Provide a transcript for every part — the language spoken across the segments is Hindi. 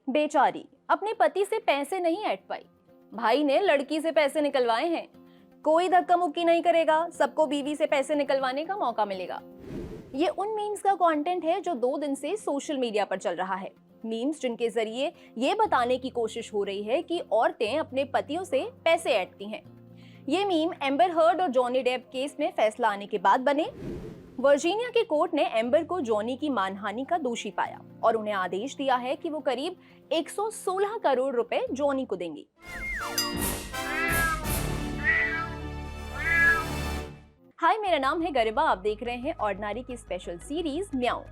बेचारी अपने पति से पैसे नहीं ऐंठ पाई। भाई ने लड़की से पैसे निकलवाए हैं। कोई धक्का मुक्की नहीं करेगा, सबको बीवी से पैसे निकलवाने का मौका मिलेगा। ये उन मीम्स का कंटेंट है जो 2 दिन से सोशल मीडिया पर चल रहा है। मीम्स जिनके जरिए ये बताने की कोशिश हो रही है कि औरतें अपने पतियों से पैसे ऐंठती हैं। ये मीम एम्बर हर्ड और जॉनी डेप केस में फैसला आने के बाद बने। वर्जीनिया की कोर्ट ने एम्बर को जॉनी की मानहानि का दोषी पाया और उन्हें आदेश दिया है कि वो करीब 116 करोड़ रुपए जॉनी को देंगी। हाय, मेरा नाम है गरिमा। आप देख रहे हैं ऑर्डिनरी की स्पेशल सीरीज म्याऊ।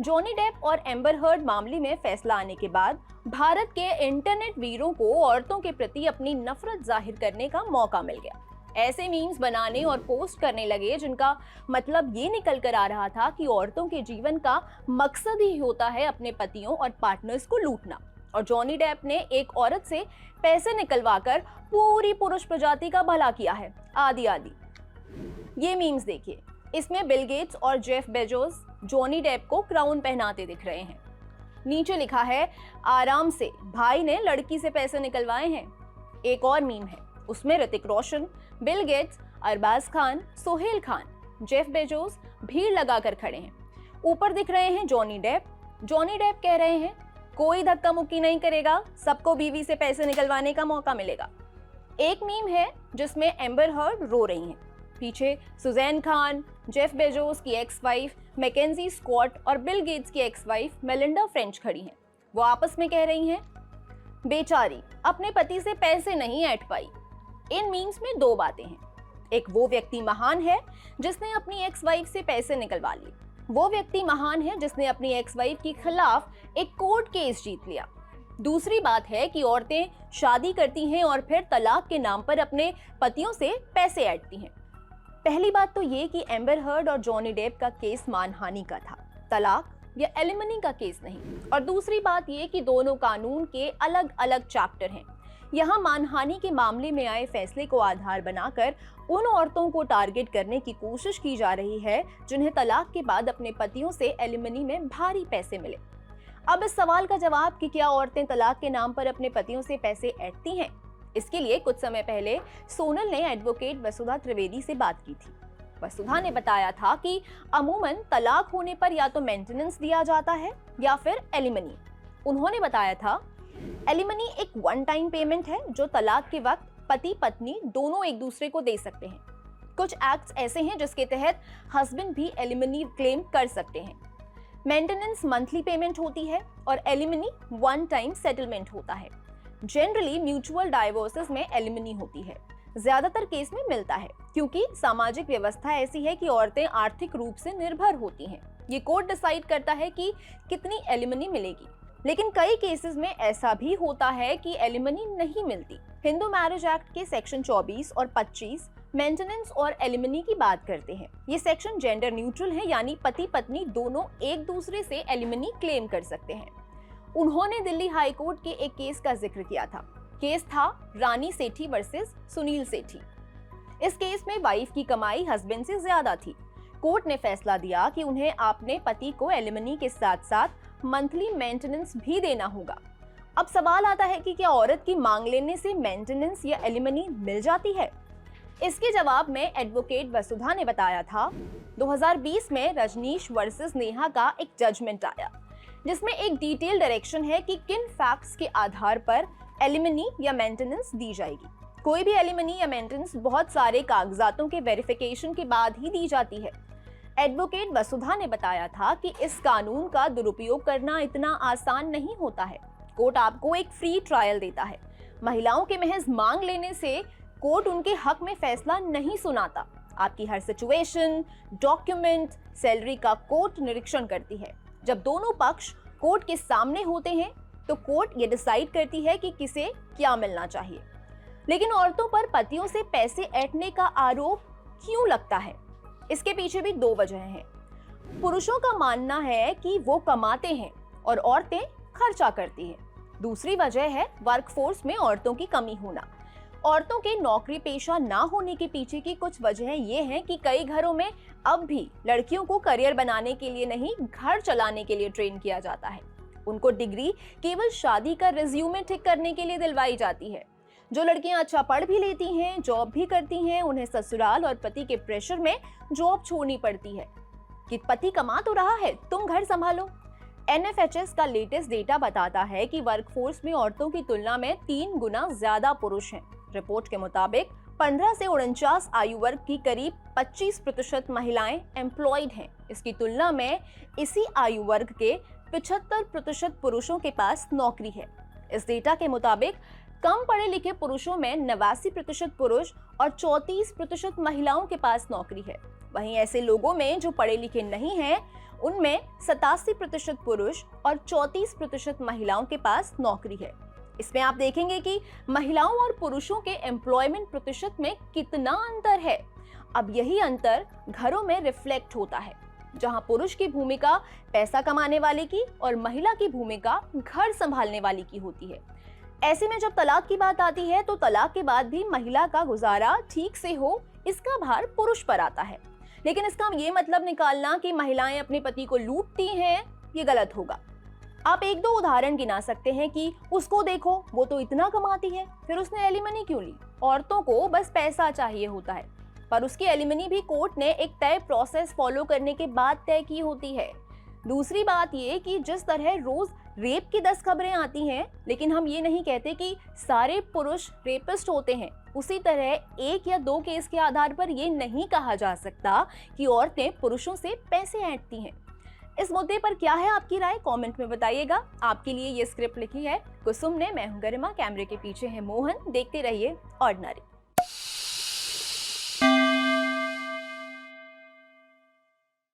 जॉनी डेप और एम्बर हर्ड मामले में फैसला आने के बाद भारत के इंटरनेट वीरों को औरतों के प्रति अपनी नफरत जाहिर करने का मौका मिल गया। ऐसे मीम्स बनाने और पोस्ट करने लगे जिनका मतलब ये निकल कर आ रहा था कि औरतों के जीवन का मकसद ही होता है अपने पतियों और पार्टनर्स को लूटना, और जॉनी डेप ने एक औरत से पैसे निकलवाकर पूरी पुरुष प्रजाति का भला किया है, आदि आदि। ये मीम्स देखिए, इसमें बिल गेट्स और जेफ बेजोस जॉनी डेप को क्राउन पहनाते दिख रहे हैं। नीचे लिखा है, आराम से, भाई ने लड़की से पैसे निकलवाए हैं। एक और मीम है, उसमें Hrithik Roshan, Bill Gates, Arbaaz Khan, Sohail Khan, Jeff Bezos भीड़ लगाकर खड़े हैं। ऊपर दिख रहे हैं जॉनी डेप। जॉनी डेप कह रहे हैं, कोई धक्का मुक्की नहीं करेगा, सबको बीवी से पैसे निकलवाने का मौका मिलेगा। एक मीम है जिसमें एम्बर हर्ड रो रही हैं। पीछे सुजैन खान, जेफ बेजोस की एक्स वाइफ मैकेंजी स्कॉट और बिल गेट्स की एक्स वाइफ मेलिंडा फ्रेंच खड़ी हैं। वो आपस में कह रही हैं, बेचारी अपने पति से पैसे नहीं ऐंठ पाई। इन मीम्स में 2 बातें हैं। एक, वो व्यक्ति महान है जिसने अपनी एक्स वाइफ से पैसे निकलवा लिए। वो व्यक्ति महान है जिसने अपनी एक्स वाइफ के खिलाफ एक कोर्ट केस जीत लिया। दूसरी बात है कि औरतें शादी करती हैं और फिर तलाक के नाम पर अपने पतियों से पैसे ऐंठती हैं। पहली बात तो ये कि एम्बर हर्ड और जॉनी डेप का केस मानहानि का था, तलाक या एलिमनी का केस नहीं। और दूसरी बात ये कि दोनों कानून के अलग अलग चैप्टर हैं। यहाँ मानहानि के मामले में आए फैसले को आधार बनाकर उन औरतों को टारगेट करने की कोशिश की जा रही है जिन्हें तलाक के बाद अपने पतियों से एलिमनी में भारी पैसे मिले। अब इस सवाल का जवाब कि क्या औरतें तलाक के नाम पर अपने पतियों से पैसे ऐंठती हैं, इसके लिए कुछ समय पहले सोनल ने एडवोकेट वसुधा त्रिवेदी से बात की थी। वसुधा ने बताया था कि अमूमन तलाक होने पर या तो मेंटेनेंस दिया जाता है या फिर एलिमनी। उन्होंने बताया था, एलिमनी एक वन टाइम पेमेंट है जो तलाक के वक्त पति पत्नी दोनों एक दूसरे को दे सकते हैं। कुछ एक्ट्स ऐसे हैं जिसके तहत हस्बैंड भी एलिमनी क्लेम कर सकते हैं। मेंटेनेंस मंथली पेमेंट होती है और एलिमनी वन टाइम सेटलमेंट होता है। जनरली म्यूचुअल डाइवोर्सेस में एलिमनी होती है। ज्यादातर केस में मिलता है क्योंकि सामाजिक व्यवस्था ऐसी है कि औरतें आर्थिक रूप से निर्भर होती हैं। ये कोर्ट डिसाइड करता है कि कितनी एलिमनी मिलेगी। लेकिन कई केसेस में ऐसा भी होता है कि एलिमनी नहीं मिलती। हिंदू मैरिज एक्ट के सेक्शन 24 और 25 मेंटेनेंस और एलिमनी की बात करते हैं। ये सेक्शन जेंडर न्यूट्रल है, यानी पति पत्नी दोनों एक दूसरे से एलिमनी क्लेम कर सकते हैं। उन्होंने दिल्ली हाई कोर्ट के एक केस का जिक्र किया था। केस था रानी सेठी वर्सेस सुनील सेठी। इस केस में वाइफ की कमाई हस्बैंड से ज्यादा थी। कोर्ट ने फैसला दिया कि उन्हें अपने पति को एलिमनी के साथ साथ मंथली मेंटेनेंस भी देना होगा। अब सवाल आता है कि क्या औरत की मांग लेने से मेंटेनेंस या एलिमनी मिल जाती है? इसके जवाब में एडवोकेट वसुधा ने बताया था, 2020 में रजनीश वर्सेस नेहा का एक जजमेंट आया जिसमें एक डिटेल डायरेक्शन है कि किन फैक्ट्स के आधार पर एलिमनी या मेंटेनेंस दी जाएगी। कोई भी एलिमनी या मेंटेनेंस बहुत सारे कागजातों के वेरिफिकेशन के बाद ही दी जाती है। एडवोकेट वसुधा ने बताया था कि इस कानून का दुरुपयोग करना इतना आसान नहीं होता है। कोर्ट आपको एक फ्री ट्रायल देता है। महिलाओं के महज मांग लेने से कोर्ट उनके हक में फैसला नहीं सुनाता। आपकी हर सिचुएशन, डॉक्यूमेंट, सैलरी का कोर्ट निरीक्षण करती है। जब दोनों पक्ष कोर्ट के सामने होते हैं तो कोर्ट ये डिसाइड करती है कि किसे क्या मिलना चाहिए। लेकिन औरतों पर पतियों से पैसे ऐंठने का आरोप क्यों लगता है? इसके पीछे भी 2 वजह हैं। पुरुषों का मानना है कि वो कमाते हैं और औरतें खर्चा करती हैं। दूसरी वजह है वर्कफोर्स में औरतों की कमी होना। औरतों के नौकरी पेशा ना होने के पीछे की कुछ वजहें ये हैं कि कई घरों में अब भी लड़कियों को करियर बनाने के लिए नहीं, घर चलाने के लिए ट्रेन किया जाता है। उनको डिग्री केवल शादी का रिज्यूमे ठीक करने के लिए दिलवाई जाती है। जो लड़कियां अच्छा पढ़ भी लेती हैं, जॉब भी करती हैं, उन्हें ससुराल और पति के प्रेशर में जॉब छोड़नी पड़ती है कि पति कमा तो रहा है, तुम घर संभालो। NFHS का लेटेस्ट डेटा बताता है कि वर्कफोर्स में औरतों की तुलना में 3 गुना ज्यादा पुरुष हैं। रिपोर्ट के मुताबिक 15 से 49 आयु वर्ग की करीब 25% महिलाएं एम्प्लॉयड हैं। इसकी तुलना में इसी आयु वर्ग के 75% पुरुषों के पास नौकरी है। इस डेटा के मुताबिक कम पढ़े लिखे पुरुषों में 89% पुरुष और 34% महिलाओं के पास नौकरी है। वहीं ऐसे लोगों में जो पढ़े लिखे नहीं हैं, उनमें 87% पुरुष और 34% महिलाओं के पास नौकरी है। इसमें आप देखेंगे कि महिलाओं और पुरुषों के एम्प्लॉयमेंट प्रतिशत में कितना अंतर है। अब यही अंतर घरों में रिफ्लेक्ट होता है, जहां पुरुष की भूमिका पैसा कमाने वाले की और महिला की भूमिका घर संभालने वाली की होती है। ऐसे में जब तलाक की बात आती है तो तलाक के बाद भी महिला का गुजारा ठीक से हो, इसका भार पुरुष पर आता है। लेकिन इसका ये मतलब निकालना कि महिलाएं अपने पति को लूटती हैं, ये गलत होगा। आप 1-2 उदाहरण गिना सकते हैं कि उसको देखो, वो तो इतना कमाती है, फिर उसने एलिमनी क्यों ली। औरतों को बस पैसा चाहिए होता है, पर उसकी एलिमनी भी कोर्ट ने एक तय प्रोसेस फॉलो करने के बाद तय की होती है। दूसरी बात ये कि जिस तरह रोज रेप की 10 खबरें आती हैं, लेकिन हम ये नहीं कहते कि सारे पुरुष रेपिस्ट होते हैं, उसी तरह 1 या 2 केस के आधार पर ये नहीं कहा जा सकता कि औरतें पुरुषों से पैसे ऐंठती हैं। इस मुद्दे पर क्या है आपकी राय, कमेंट में बताइएगा। आपके लिए ये स्क्रिप्ट लिखी है कुसुम ने, मैं हूं गरिमा, कैमरे के पीछे है मोहन। देखते रहिए ऑर्डिनरी।